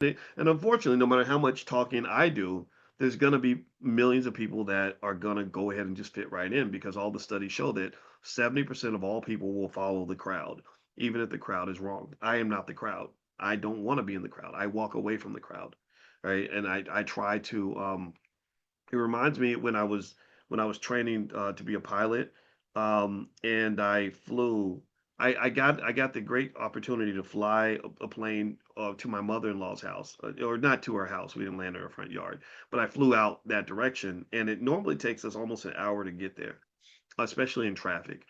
And unfortunately, no matter how much talking I do, there's going to be millions of people that are going to go ahead and just fit right in because all the studies show that 70% of all people will follow the crowd, even if the crowd is wrong. I am not the crowd. I don't want to be in the crowd. I walk away from the crowd, right? And I try to. It reminds me when I was training to be a pilot, and I flew. I got the great opportunity to fly a plane to my mother-in-law's house, or not to her house. We didn't land in her front yard, but I flew out that direction, and it normally takes us almost an hour to get there, especially in traffic.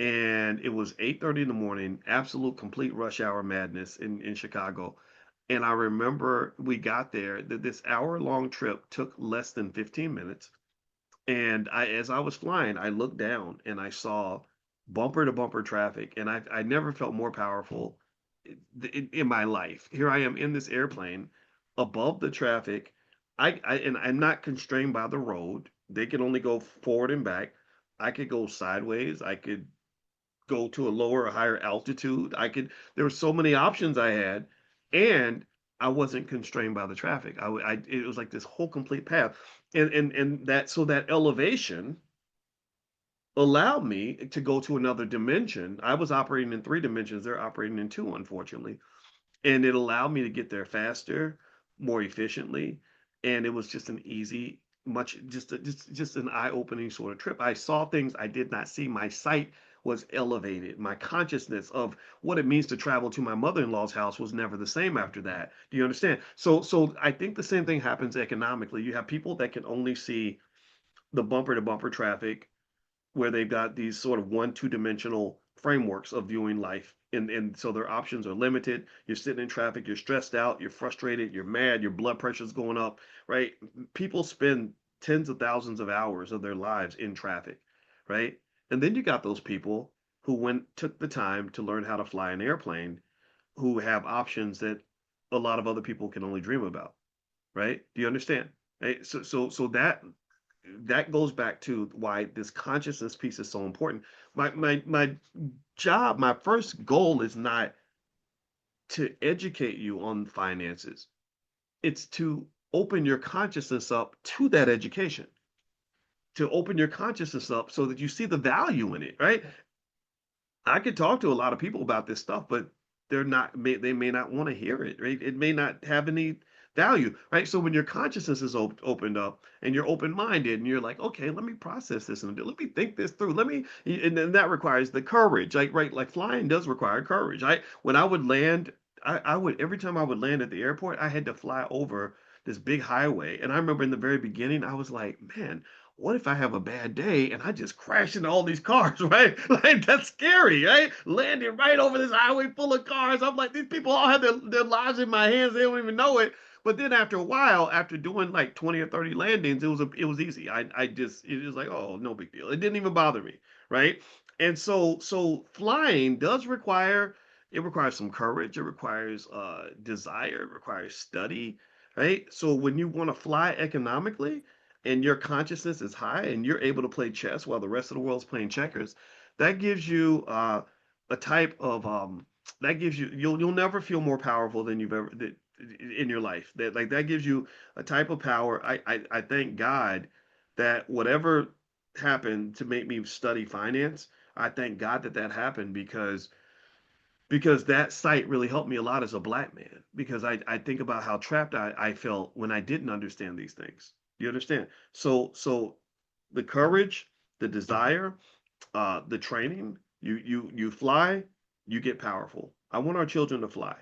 And it was 8:30 in the morning, absolute complete rush hour madness in Chicago. And I remember we got there, that this hour-long trip took less than 15 minutes. And as I was flying, I looked down and I saw bumper to bumper traffic. And I never felt more powerful in my life. Here I am in this airplane above the traffic. And I'm not constrained by the road. They can only go forward and back. I could go sideways. I could go to a lower or higher altitude. There were so many options I had, and I wasn't constrained by the traffic. It was like this whole complete path, and that elevation allowed me to go to another dimension. I was operating in three dimensions. They're operating in two, unfortunately, and it allowed me to get there faster, more efficiently, and it was just an easy, much just an eye-opening sort of trip. I saw things I did not see. My sight was elevated. My consciousness of what it means to travel to my mother-in-law's house was never the same after that. Do you understand? So I think the same thing happens economically. You have people that can only see the bumper to bumper traffic where they've got these sort of one, two-dimensional frameworks of viewing life. And so their options are limited. You're sitting in traffic, you're stressed out, you're frustrated, you're mad, your blood pressure's going up, right? People spend tens of thousands of hours of their lives in traffic, right? And then you got those people who took the time to learn how to fly an airplane, who have options that a lot of other people can only dream about, right? Do you understand? Right? So that goes back to why this consciousness piece is so important. My job, my first goal is not to educate you on finances. It's to open your consciousness up to that education, to open your consciousness up so that you see the value in it, right? I could talk to a lot of people about this stuff, but they may not want to hear it, right? It may not have any value, right? So when your consciousness is opened up and you're open-minded and you're like, okay, let me process this and let me think this through. And then that requires the courage, like, right? Like flying does require courage. When I would land, I would, every time I would land at the airport, I had to fly over this big highway. And I remember in the very beginning, I was like, man, what if I have a bad day and I just crash into all these cars, right? Like that's scary, right? Landing right over this highway full of cars. I'm like, these people all have their lives in my hands. They don't even know it. But then after a while, after doing like 20 or 30 landings, it was easy. It was like, oh, no big deal. It didn't even bother me, right? And so flying does require it requires some courage. It requires desire. It requires study, right? So when you want to fly economically, and your consciousness is high and you're able to play chess while the rest of the world's playing checkers, that gives you a type of that gives you'll never feel more powerful than you've ever in your life. That gives you a type of power. I thank God that whatever happened to make me study finance, I thank God that that happened because that site really helped me a lot as a black man because I think about how trapped I felt when I didn't understand these things. You understand? So the courage, the desire, the training, you fly, you get powerful. I want our children to fly.